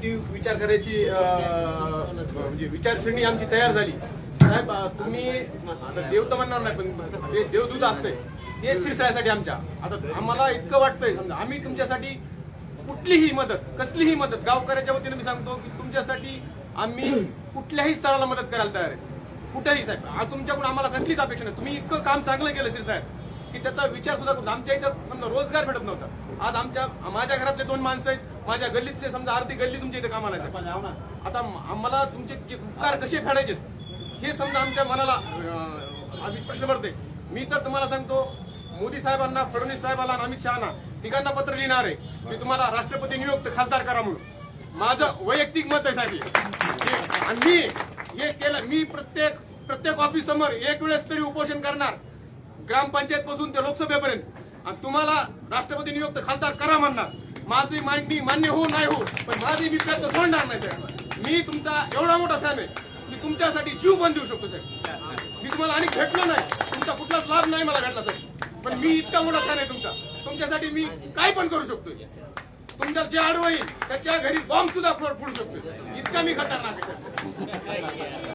ती विचार करायची म्हणजे विचारसरणी आमची तयार झाली. साहेब तुम्ही आता देव तर म्हणणार नाही, पण ते देवदूत असते ते शिरसाळ्यासाठी आमच्या. आता आम्हाला इतकं वाटतंय, समजा आम्ही तुमच्यासाठी कुठलीही मदत, कसलीही मदत, गावकऱ्याच्या वतीने मी सांगतो की तुमच्यासाठी आम्ही कुठल्याही स्तराला मदत करायला तयार आहे, कुठेही. साहेब आज तुमच्याकडून आम्हाला कसलीच अपेक्षा नाही. तुम्ही इतकं काम चांगलं केलं शिरसाळ्यात की त्याचा विचार सुद्धा करतो. आमच्या इथं समजा रोजगार भेटत नव्हता, आज माझ्या घरातले 2 माणसं आहेत, माझ्या गल्लीतले समजा अर्धी गल्ली तुमच्या इथे कामाला आहे. आता आम्हाला तुमचे उपकार कसे फेडायचे हे समजा आमच्या मनाला आधी प्रश्न पडते. मी तर तुम्हाला सांगतो, मोदी साहेबांना, फडणवीस साहेबांना, अमित शहाना तिघांना पत्र लिहिणार आहे की तुम्हाला राष्ट्रपती नियुक्त खासदार करा म्हणून. माझं वैयक्तिक मत आहे साहेब. आणि मी हे केलं, मी प्रत्येक ऑफिस समोर एक वेळेस तरी उपोषण करणार, ग्रामपंचायत पासून ते लोकसभेपर्यंत. आणि तुम्हाला राष्ट्रपती नियुक्त खासदार करा म्हणणार. माझी मागणी मान्य हो नाही हो, पण माझी मी प्रयत्न सोडणार नाही साहेब. मी तुमचा एवढा मोठा फॅन आहे की तुमच्यासाठी जीव पण देऊ शकतो साहेब. मी तुम्हाला आणि भेटलो नाही, तुमचा कुठलाच लाभ नाही मला भेटला साहेब, पण मी इतका मोठा फॅन आहे तुमच्यासाठी मी काय पण करू शकतोय. तुमच्या जे आडवं येईल त्याच्या घरी बॉम्ब सुद्धा फोडू शकतो, इतका मी खतरनाक आहे.